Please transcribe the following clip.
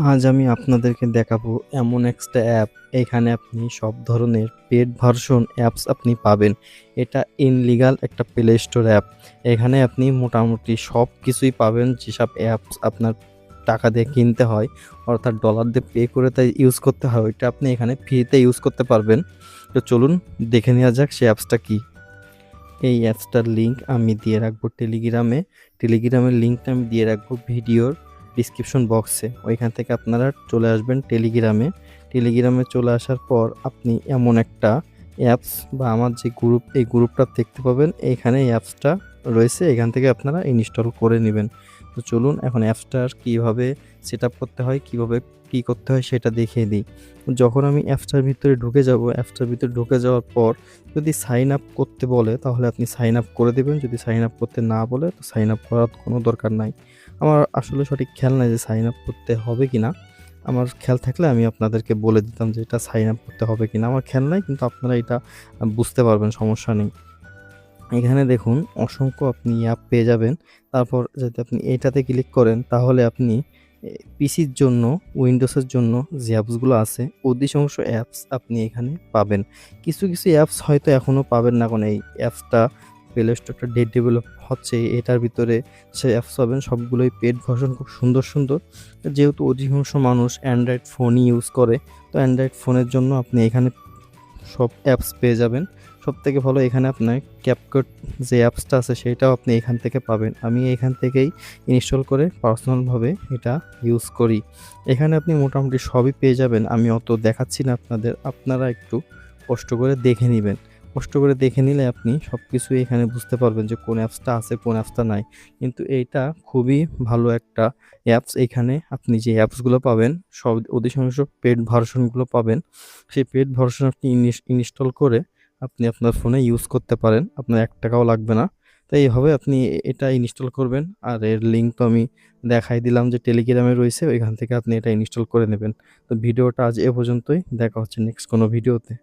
আজ আমি আপনাদেরকে দেখাবো এমন একটা অ্যাপ, এখানে আপনি সব ধরনের পেড ভার্সন অ্যাপস আপনি পাবেন। এটা ইনলিগাল একটা প্লে স্টোর অ্যাপ। এখানে আপনি মোটামুটি সব কিছুই পাবেন, যেসব অ্যাপস আপনার টাকা দিয়ে কিনতে হয়, অর্থাৎ ডলার দিয়ে পে করে তাই ইউজ করতে হয়, ওইটা আপনি এখানে ফ্রিতে ইউজ করতে পারবেন। তো চলুন দেখে নেওয়া যাক সেই অ্যাপসটা কী। এই অ্যাপসটার লিঙ্ক আমি দিয়ে রাখবো টেলিগ্রামের লিঙ্কটা আমি দিয়ে রাখবো ভিডিওর ডিসক্রিপশন বক্সে। ওইখান থেকে আপনারা চলে আসবেন টেলিগ্রামে চলে আসার পর আপনি এমন একটা অ্যাপস বা আমার যে গ্রুপ, এই গ্রুপটা দেখতে পাবেন। এইখানে এই অ্যাপসটা রয়েছে, এখান থেকে আপনারা ইনস্টল করে নেবেন। তো চলুন এখন অ্যাপসটার কীভাবে সেট আপ করতে হয়, কীভাবে কী করতে হয় সেটা দেখিয়ে দিই। যখন আমি অ্যাপসটার ভিতরে ঢুকে যাব, অ্যাপসটার ভিতরে ঢুকে যাওয়ার পর যদি সাইন আপ করতে বলে তাহলে আপনি সাইন আপ করে দেবেন। যদি সাইন আপ করতে না বলে তো সাইন আপ করার কোনো দরকার নাই। আমার আসলে সঠিক খেয়াল নাই যে সাইন আপ করতে হবে কিনা। আমার খেয়াল থাকলে আমি আপনাদেরকে বলে দিতাম যে এটা সাইন আপ করতে হবে কিনা। আমার খেয়াল নাই, কিন্তু আপনারা এটা বুঝতে পারবেন, সমস্যা নেই। এখানে দেখুন অসংখ্য আপনি অ্যাপ পেয়ে যাবেন। তারপর যদি আপনি এইটাতে ক্লিক করেন তাহলে আপনি পিসির জন্য, উইন্ডোজের জন্য যে অ্যাপসগুলো আছে অধিকাংশ অ্যাপস আপনি এখানে পাবেন। কিছু অ্যাপস হয়তো এখনও পাবেন না, কারণ এই অ্যাপসটা প্লে স্টোরটা ডেভেলপ হচ্ছে। এটার ভিতরে সে অ্যাপস পাবেন সবগুলোই পেড ভার্সন, খুব সুন্দর। যেহেতু অধিকাংশ মানুষ অ্যান্ড্রয়েড ফোনই ইউজ করে, তো অ্যান্ড্রয়েড ফোনের জন্য আপনি এখানে সব অ্যাপস পেয়ে যাবেন। সবথেকে ভালো এখানে আপনার ক্যাপকাট যে অ্যাপসটা আছে সেটাও আপনি এখান থেকে পাবেন। আমি এখান থেকেই ইনস্টল করে পার্সোনালভাবে এটা ইউজ করি। এখানে আপনি মোটামুটি সবই পেয়ে যাবেন। আমি অত দেখাচ্ছি না আপনাদের, আপনারা একটু কষ্ট করে দেখে নিবেন। কষ্ট করে দেখে নিলে আপনি সবকিছুই এখানে বুঝতে পারবেন যে কোন অ্যাপসটা আছে, কোন অ্যাপসটা নাই। কিন্তু এইটা খুবই ভালো একটা অ্যাপস। এখানে আপনি যে অ্যাপসগুলো পাবেন সব অধিকাংশ পেড ভার্সনগুলো পাবেন। সেই পেইড ভার্সন আপনি ইনস্টল করে আপনি আপনার ফোনে ইউজ করতে পারেন। আপনার ৳১ ও লাগবে না। তো এইভাবে আপনি এটা ইনস্টল করবেন। আর এর লিঙ্ক তো আমি দেখাই দিলাম যে টেলিগ্রামে রয়েছে, ওইখান থেকে আপনি এটা ইনস্টল করে নেবেন। তো ভিডিওটা আজ এ পর্যন্তই। দেখা হচ্ছে নেক্সট কোনো ভিডিওতে।